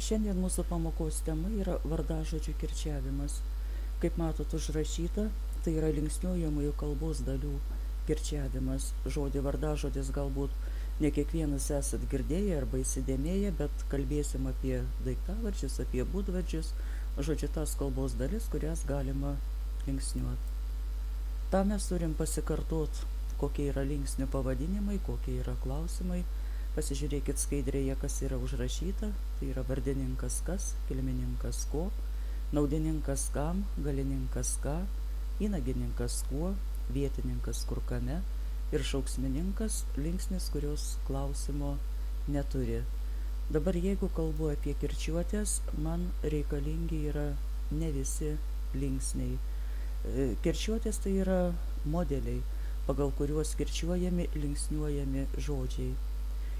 Šiandien mūsų pamokos tema yra vardažodžių kirčiavimas. Kaip matot užrašyta, tai yra linksniuojamųjų kalbos dalių kirčiavimas. Žodį vardažodis galbūt ne kiekvienas esat girdėję arba įsidėmėję, bet kalbėsim apie daiktavardžius, apie būdvardžius, žodžiu tas kalbos dalis, kurias galima linksniuoti. Tam mes turim pasikartot, kokie yra linksnių pavadinimai, kokie yra klausimai. Pasižiūrėkit skaidrėje, kas yra užrašyta. Tai yra vardininkas kas, kilmininkas ko, naudininkas kam, galininkas ką, įnagininkas kuo, vietininkas kur kame ir šauksmininkas linksnis, kurios klausimo neturi. Dabar jeigu kalbu apie kirčiuotės, man reikalingi yra ne visi linksniai. Kirčiuotės tai yra modeliai, pagal kuriuos kirčiuojami, linksniuojami žodžiai.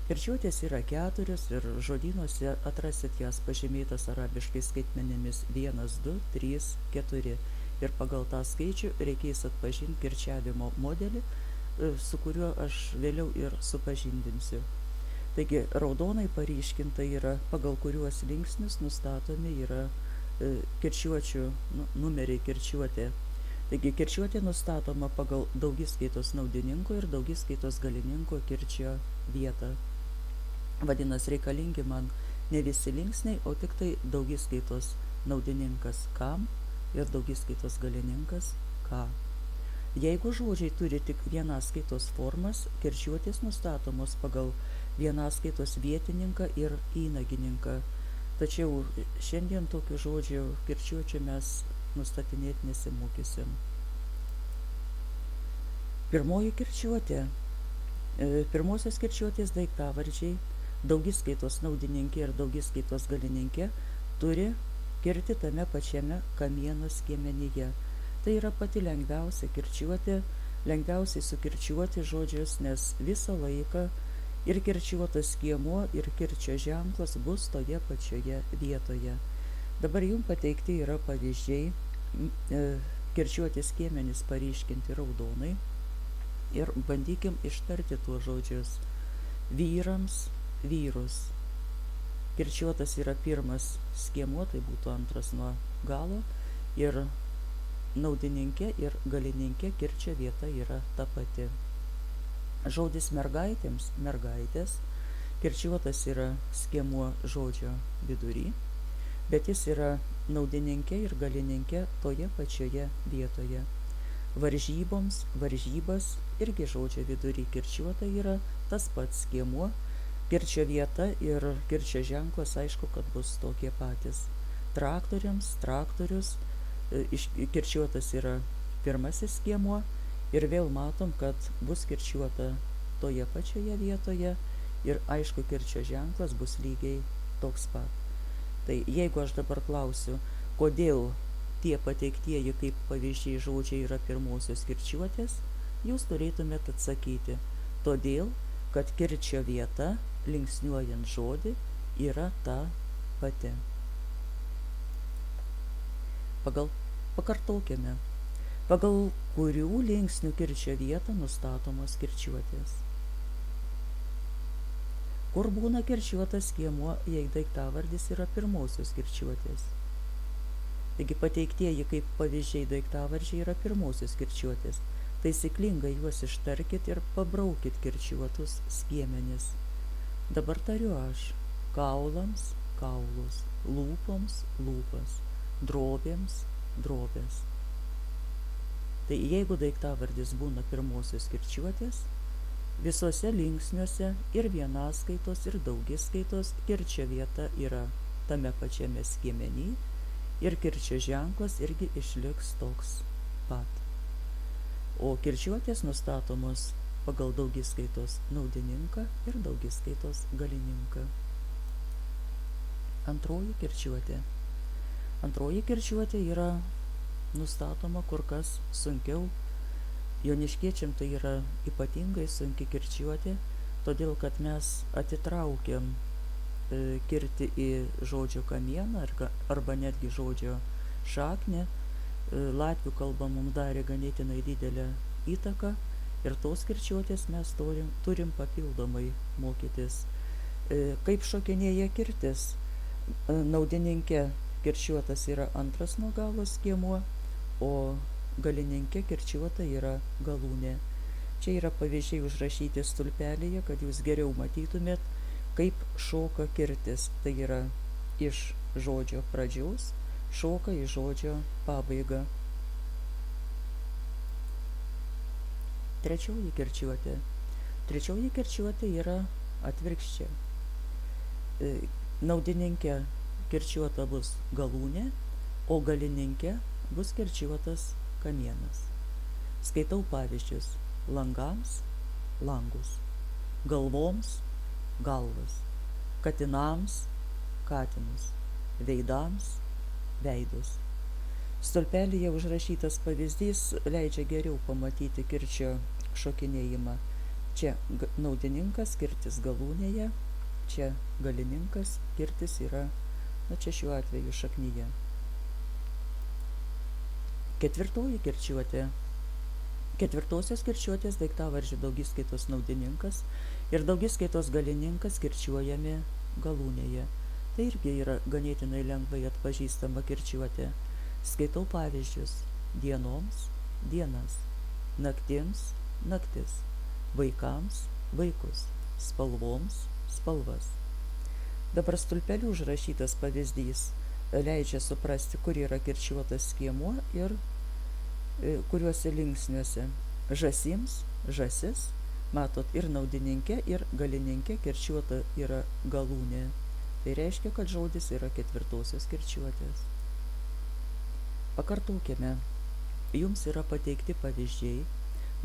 Kirčiuotės yra 4 ir žodynuose atrasit jas pažymėtas arabiškais skaitmenėmis 1, 2, 3, 4. Ir pagal tą skaičių reikės atpažinti kirčiavimo modelį, su kuriuo aš vėliau ir supažindinsiu. Taigi raudonai paryškinta yra, pagal kuriuos linksnius nustatomi yra kirčiuočių numeriai kirčiuotė. Taigi kirčiuotė nustatoma pagal daugiskaitos naudininko ir daugiskaitos galininko kirčio vietą. Vadinasi, reikalingi man ne visi linksniai, o tik tai daugiskaitos naudininkas kam ir daugiskaitos galininkas ką. Jeigu žodžiai turi tik vienaskaitos formas, kirčiuotės nustatomos pagal vienaskaitos vietininką ir įnagininką. Tačiau šiandien tokių žodžių kirčiuočių mes nustatinėti nesimokysim. Pirmoji kirčiuotė. Pirmosios kirčiuotės daiktavardžiai daugiskaitos naudininkė ir daugiskaitos galininkė turi kirti tame pačiame kamieno skiemenyje. Tai yra pati lengviausia kirčiuotė, lengviausiai sukirčiuoti žodžius, nes visą laiką ir kirčiuotas skiemuo, ir kirčio ženklas bus toje pačioje vietoje. Dabar jums pateikti yra pavyzdžiai, kirčiuoti skiemenys paryškinti raudonai ir bandykim ištarti tuos žodžius. Vyrams, vyrus. Kirčiuotas yra pirmas skiemuo, tai būtų antras nuo galo, ir naudininkė ir galininkė kirčio vieta yra ta pati. Žodis mergaitėms, mergaitės, kirčiuotas yra skiemuo žodžio vidury, bet jis yra naudininkė ir galininkė toje pačioje vietoje. Varžyboms, varžybas, irgi žodžio vidury kirčiuota yra tas pats skiemuo, kirčio vieta ir kirčio ženklas, aišku, kad bus tokie patys. Traktoriams, traktorius, kirčiuotas yra pirmasis skiemuo ir vėl matom, kad bus kirčiuota toje pačioje vietoje ir aišku, kirčio ženklas bus lygiai toks pat. Tai jeigu aš dabar klausiu, kodėl tie pateiktieji kaip pavyzdžiai žodžiai yra pirmosios kirčiuotės, jūs turėtumėt atsakyti, todėl, kad kirčio vieta, linksniuojant žodį, yra ta pati. Pakartokime, pagal kurių linksnių kirčio vietą nustatomos kirčiuotės. Kur būna kirčiuotas skiemuo, jei daiktavardis yra pirmosios kirčiuotės. Taigi pateiktieji kaip pavyzdžiai daiktavardžiai yra pirmosios kirčiuotės. Taisyklingai juos ištarkit ir pabraukit kirčiuotus skiemenis. Dabar tariu aš. Kaulams, kaulus, lūpoms, lūpas, drobėms, drobės. Tai jeigu daiktavardis būna pirmosios kirčiuotės, visuose linksniuose ir vienaskaitos ir daugiskaitos kirčio vieta yra tame pačiame skiemeny ir kirčio ženklas irgi išliks toks pat. O kirčiuotės nustatomos pagal daugiskaitos naudininką ir daugiskaitos galininką. Antroji kirčiuotė. Antroji kirčiuotė yra nustatoma kur kas sunkiau. Joniškiečiam tai yra ypatingai sunki kirčiuotė, todėl kad mes atitraukiam kirti į žodžio kamieną arba netgi žodžio šaknį. Latvių kalba mums darė ganėtinai didelę įtaką ir tos kirčiuotės mes turim papildomai mokytis. Kaip šokinėja kirtis? Naudininkė kirčiuotas yra antras nuo galo skiemuo, o galininkė kirčiuota yra galūnė. Čia yra pavyzdžiai užrašyti stulpelėje, kad jūs geriau matytumėt, kaip šoka kirtis. Tai yra iš žodžio pradžios šoka į žodžio pabaigą. Trečioji kirčiuotė. Trečioji kirčiuotė yra atvirkščia. Naudininkė kirčiuota bus galūnė, o galininkė bus kirčiuotas kamienas. Skaitau pavyzdžius: langams – langus, galvoms – galvas, katinams – katinus, veidams – veidus. Stulpelyje užrašytas pavyzdys leidžia geriau pamatyti kirčio šokinėjimą. Čia naudininkas kirtis galūnėje, čia galininkas kirtis yra, čia šiuo atveju šaknyje. Ketvirtoji kirčiuotė. Ketvirtosios kirčiuotės daiktavardžių daugiskaitos naudininkas ir daugiskaitos galininkas kirčiuojami galūnėje. Tai irgi yra ganėtinai lengvai atpažįstama kirčiuotė. Skaitau pavyzdžius: dienoms – dienas, naktims – naktis, vaikams – vaikus, spalvoms – spalvas. Dabar stulpeliu užrašytas pavyzdys leidžia suprasti, kur yra kirčiuotas skiemuo ir kuriuose linksniuose. Žąsims – žąsis, matot, ir naudininkė, ir galininkė kirčiuota yra galūnė. Tai reiškia, kad žodis yra ketvirtosios kirčiuotės. Pakartokime. Jums yra pateikti pavyzdžiai,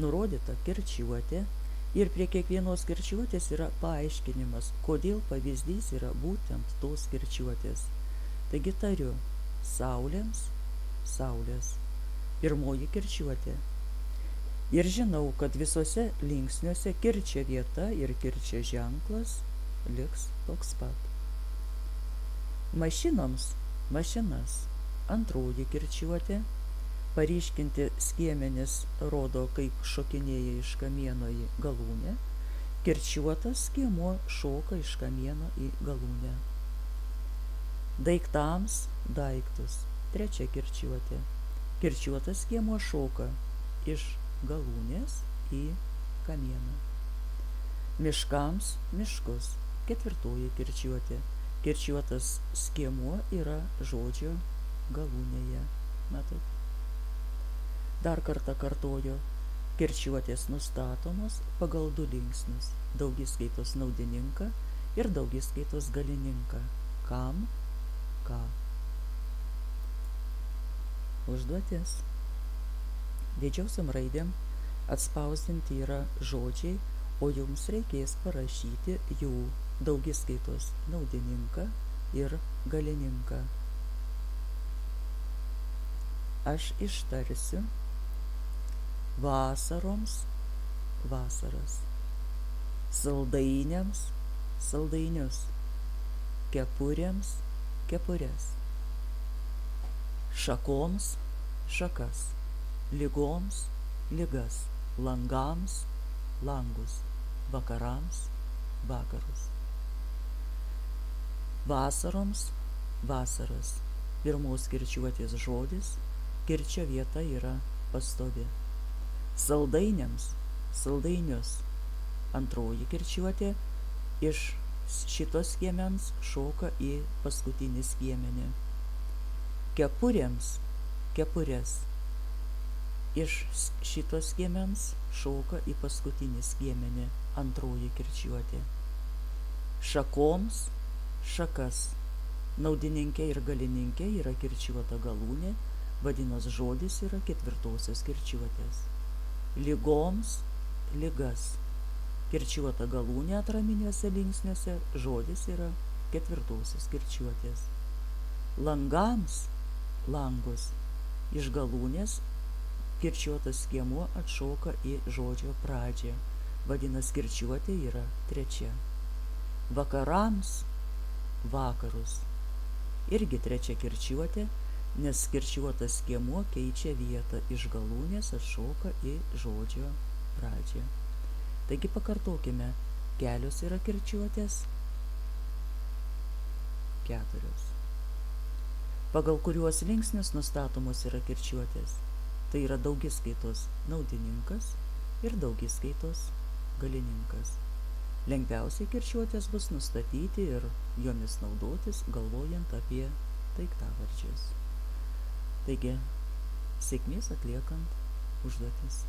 nurodyta kirčiuotė ir prie kiekvienos kirčiuotės yra paaiškinimas, kodėl pavyzdys yra būtent tos kirčiuotės. Taigi tariu: saulėms – saulės. Pirmoji kirčiuotė. Ir žinau, kad visose linksniuose kirčio vieta ir kirčio ženklas liks toks pat. Mašinoms – mašinas. Antroji kirčiuotė. Paryškinti skiemenis rodo, kaip šokinėja iš kamieno į galūnę. Kirčiuotas skiemuo šoka iš kamieno į galūnę. Daiktams – daiktus. Trečia kirčiuotė. Kirčiuotas skiemuo šoka iš galūnės į kamieną. Miškams – miškus. Ketvirtoji kirčiuotė. Kirčiuotas skiemuo yra žodžio galūnėje. Matot? Dar kartą kartoju. Kirčiuotės nustatomos pagal du linksnius – daugiskaitos naudininką ir daugiskaitos galininką. Kam – ką. Užduotis. Didžiausiom raidėm atspausdinti yra žodžiai, o jums reikės parašyti jų daugiskaitos naudininką ir galininką. Aš ištarsiu: vasaroms – vasaras, saldainiams – saldainius, kepurėms – kepures, šakoms – šakas, ligoms – ligas, langams – langus, vakarams – vakarus. Vasaroms – vasaras. Pirmos kirčiuotės žodis, kirčio vieta yra pastovi. Saldainiams – saldainius. Antroji kirčiuotė iš šitos skiemens šoka į paskutinį skiemenį. Kepurėms – kepures. Iš šitos skiemens šoka į paskutinį skiemenį. Antroji kirčiuotė. Šakoms – šakas. Naudininkė ir galininkė yra kirčiuota galūnė, vadinasi žodis yra ketvirtosios kirčiuotės. Ligoms – ligas. Kirčiuota galūnė atraminiuose linksniuose, žodis yra ketvirtosios kirčiuotės. Langams – langus. Iš galūnės kirčiuotas skiemuo atšoka į žodžio pradžią, vadinasi kirčiuotė yra trečia. Vakarams – vakarus. Irgi trečia kirčiuotė, nes kirčiuotas skiemuo keičia vietą, iš galūnės atšoka į žodžio pradžią. Taigi pakartokime, kelios yra kirčiuotės. 4, pagal kuriuos linksnius nustatomos yra kirčiuotės. Tai yra daugiskaitos naudininkas ir daugiskaitos galininkas. Lengviausiai kirčiuotės bus nustatyti ir jomis naudotis, galvojant apie daiktavardžius. Taigi, sėkmės atliekant užduotis.